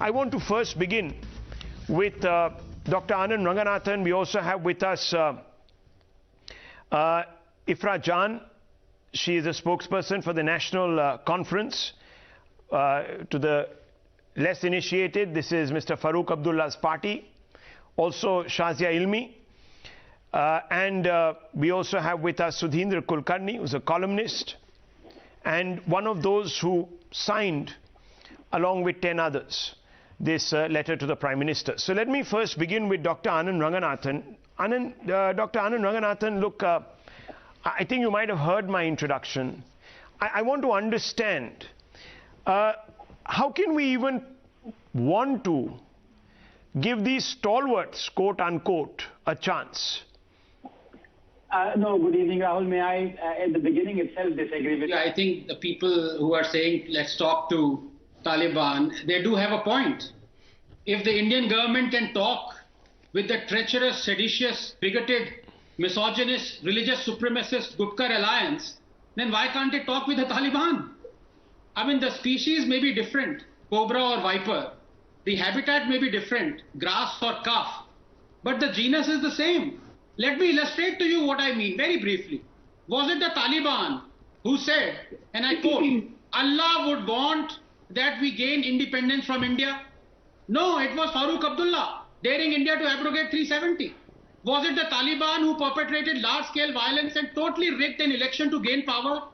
I want to first begin with Dr. Anand Ranganathan. We also have with us Ifra Jan. She is a spokesperson for the National Conference. To the less initiated, this is Mr. Farooq Abdullah's party. Also Shazia Ilmi. And we also have with us Sudhindra Kulkarni, who's a columnist, and one of those who signed, along with 10 others, this letter to the Prime Minister. So let me first begin with Dr. Anand Ranganathan. Dr. Anand Ranganathan, look, I think you might have heard my introduction. I want to understand, how can we even want to give these stalwarts, quote unquote, a chance? No, good evening, Rahul. May I, at the beginning itself, disagree with you? I think the people who are saying, let's talk to Taliban, they do have a point. If the Indian government can talk with the treacherous, seditious, bigoted, misogynist, religious supremacist Gupkar alliance, then why can't it talk with the Taliban? I mean, the species may be different, cobra or viper. The habitat may be different, grass or calf. But the genus is the same. Let me illustrate to you what I mean very briefly. Was it the Taliban who said, and I quote, Allah would want that we gain independence from India? No, it was Farooq Abdullah daring India to abrogate 370. Was it the Taliban who perpetrated large-scale violence and totally rigged an election to gain power?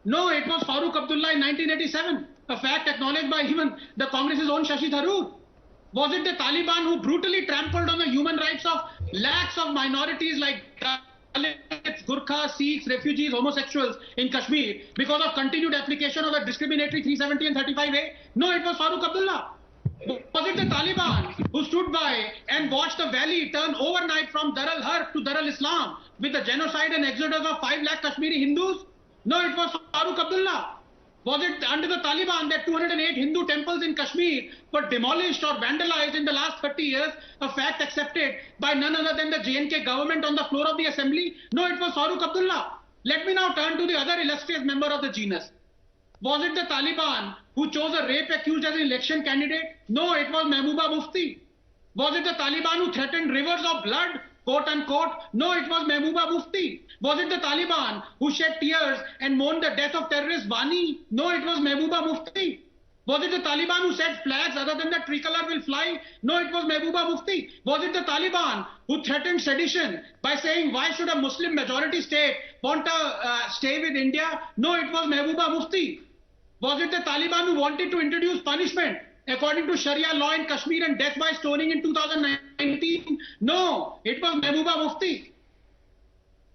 No, it was Farooq Abdullah in 1987, a fact acknowledged by even the Congress's own Shashi Tharoor. Was it the Taliban who brutally trampled on the human rights of lakhs of minorities like Dalits, Gurkhas, Sikhs, refugees, homosexuals in Kashmir because of continued application of the discriminatory 370 and 35A? No, it was Farooq Abdullah. Was it the Taliban who stood by and watched the valley turn overnight from Dar al-Harb to Dar al-Islam with the genocide and exodus of 5 lakh Kashmiri Hindus? No, it was Farooq Abdullah. Was it under the Taliban that 208 Hindu temples in Kashmir were demolished or vandalized in the last 30 years, a fact accepted by none other than the J&K government on the floor of the assembly? No, it was Farooq Abdullah. Let me now turn to the other illustrious member of the genus. Was it the Taliban who chose a rape accused as an election candidate? No, it was Mehbooba Mufti. Was it the Taliban who threatened rivers of blood, quote unquote? No, it was Mehbooba Mufti. Was it the Taliban who shed tears and mourned the death of terrorist Bani? No, it was Mehbooba Mufti. Was it the Taliban who said flags other than the tricolor will fly? No, it was Mehbooba Mufti. Was it the Taliban who threatened sedition by saying, why should a Muslim majority state want to stay with India? No, it was Mehbooba Mufti. Was it the Taliban who wanted to introduce punishment according to Sharia law in Kashmir and death by stoning in 2019? No, it was Mehbooba Mufti.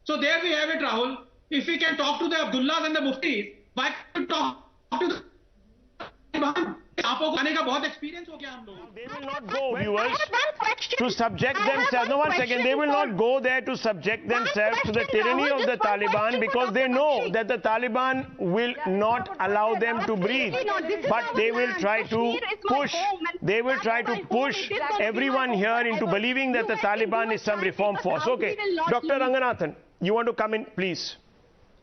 So there we have it, Rahul. If we can talk to the Abdullahs and the Muftis, why can't we talk to the Taliban? They will not go, viewers, to subject themselves. No, 1 second. They will not go there to subject themselves to the tyranny of the Taliban because they know that the Taliban will not allow them to breathe. But they will try to push. They will try to push everyone here into believing that the Taliban is some reform force. Okay, Dr. Ranganathan, you want to come in, please?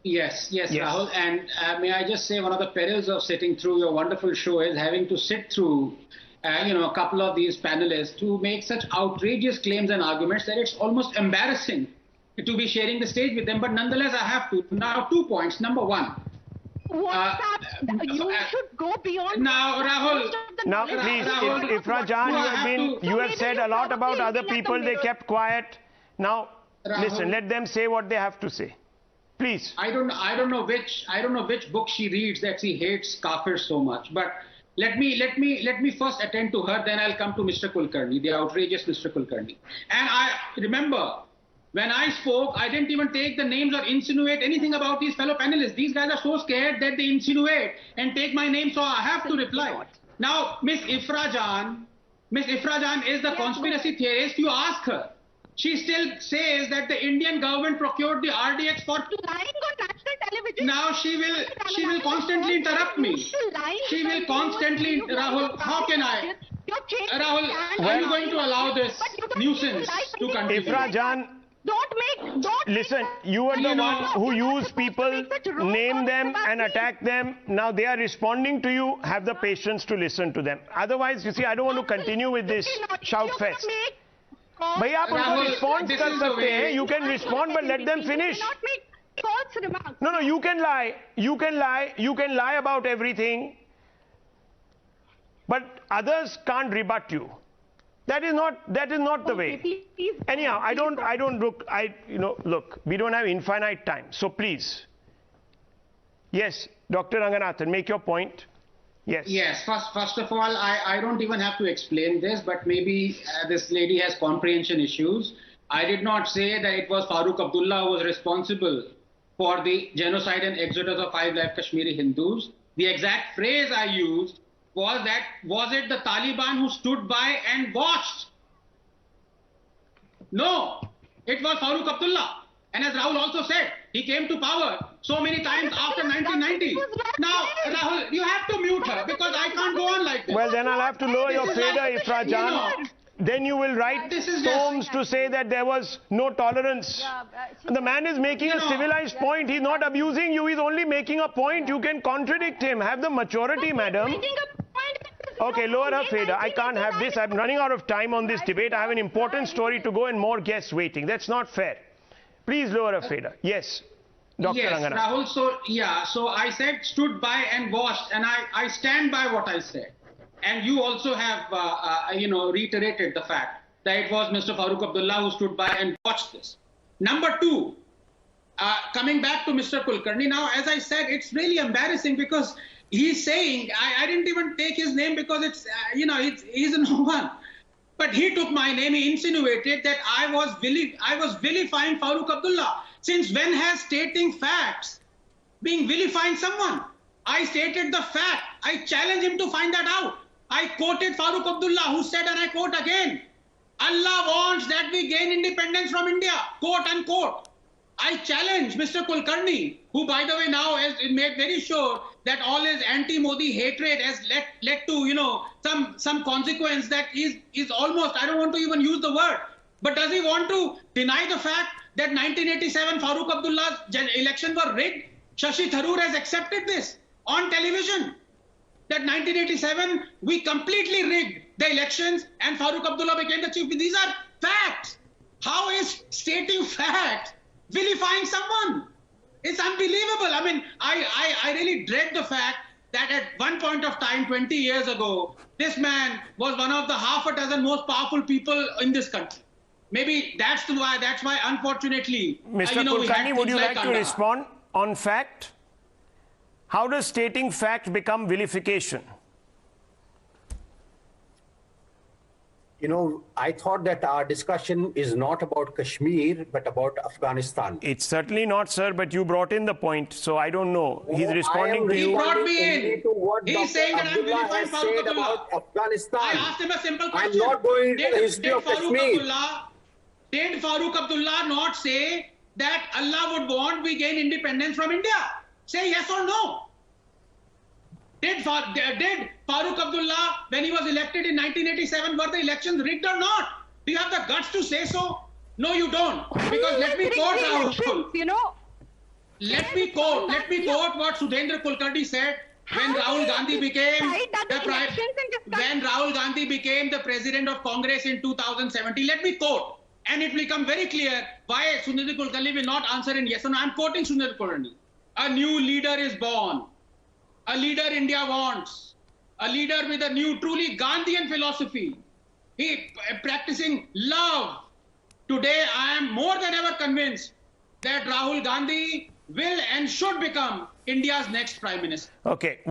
Yes, Rahul. And may I just say, one of the perils of sitting through your wonderful show is having to sit through, a couple of these panelists to make such outrageous claims and arguments that it's almost embarrassing to be sharing the stage with them. But nonetheless, I have to. Now, 2 points. Number one. You should go beyond. Now, Rahul. Now, please, Ifra Jan, you have said a lot about other people. They kept quiet. Now, Rahul, listen. Let them say what they have to say. Please. I don't know which book she reads that she hates kafirs so much. But let me first attend to her. Then I'll come to Mr. Kulkarni, the outrageous Mr. Kulkarni. And I remember when I spoke, I didn't even take the names or insinuate anything about these fellow panelists. These guys are so scared that they insinuate and take my name, so I have to reply. Now, Miss Ifra Jan is the conspiracy theorist. You ask her. She still says that the Indian government procured the RDX for lying on national television. Now she will constantly interrupt me. She will constantly, Rahul, how can I? Rahul, are you going to allow this nuisance to continue? Ifra Jan, Don't Listen, you were the one who used people, name them and attack them. Now they are responding to you. Have the patience to listen to them. Otherwise, you see, I don't want to continue with this shout fest. Bhai, aap unko respond kar sakte hain. You can respond, but let them finish. No, you can lie. You can lie. You can lie about everything. But others can't rebut you. That is not the way. Anyhow, look, we don't have infinite time. So please. Yes, Dr. Ranganathan, make your point. Yes. Yes, first of all, I don't even have to explain this, but maybe this lady has comprehension issues. I did not say that it was Farooq Abdullah who was responsible for the genocide and exodus of 5 lakh Kashmiri Hindus. The exact phrase I used was it the Taliban who stood by and watched? No, it was Farooq Abdullah. And as Rahul also said, he came to power so many times after 1990. Now, Rahul, you have to mute her because I can't go on like this. Well, then I'll have to lower your fader, Ifra Jan. Then you will write tomes to say that there was no tolerance. The man is making a civilized point. He's not abusing you. He's only making a point. You can contradict him. Have the maturity, madam. Okay, lower her fader. I can't have this. I'm running out of time on this debate. I have an important story to go and more guests waiting. That's not fair. Please lower her fader. Yes, Dr. Ranganathan. Rahul, so I said stood by and watched, and I stand by what I said. And you also have, reiterated the fact that it was Mr. Farooq Abdullah who stood by and watched this. Number two, coming back to Mr. Kulkarni, now, as I said, it's really embarrassing because he's saying, I didn't even take his name because it's, he's a no one. But he took my name, he insinuated that I was vilifying Farooq Abdullah. Since when has stating facts being vilifying someone? I stated the fact. I challenge him to find that out. I quoted Farooq Abdullah, who said, and I quote again, Allah wants that we gain independence from India, quote unquote. I challenge Mr. Kulkarni, who by the way now has made very sure that all his anti-Modi hatred has led to, some consequence that is almost, I don't want to even use the word, but does he want to deny the fact that 1987 Farooq Abdullah's election were rigged? Shashi Tharoor has accepted this on television, that 1987 we completely rigged the elections and Farooq Abdullah became the chief. These are facts. How is stating facts vilifying someone? It's unbelievable. I mean, I really dread the fact that at one point of time, 20 years ago, this man was one of the half a dozen most powerful people in this country. Maybe that's why unfortunately, Mr. Kulkarni, would you like to respond on fact? How does stating fact become vilification? I thought that our discussion is not about Kashmir, but about Afghanistan. It's certainly not, sir, but you brought in the point, so I don't know. He's responding to you. He brought me in. He's saying that I'm vilifying Farooq Abdullah. Afghanistan. I asked him a simple question. I'm not going into the history of Kashmir. Did Farooq Abdullah not say that Allah would want we gain independence from India? Say yes or no. Did Farooq Abdullah, when he was elected in 1987, were the elections rigged or not? Do you have the guts to say so? No, you don't. Because let me quote Rahul. Let me quote what Sudhendra Kulkarni said when Rahul Gandhi became the president of Congress in 2017. Let me quote. And it will become very clear why Sudhendra Kulkarni will not answer in yes or no. I'm quoting Sudhendra Kulkarni. A new leader is born. A leader India wants. A leader with a new, truly Gandhian philosophy. He practicing love. Today, I am more than ever convinced that Rahul Gandhi will and should become India's next Prime Minister. Okay.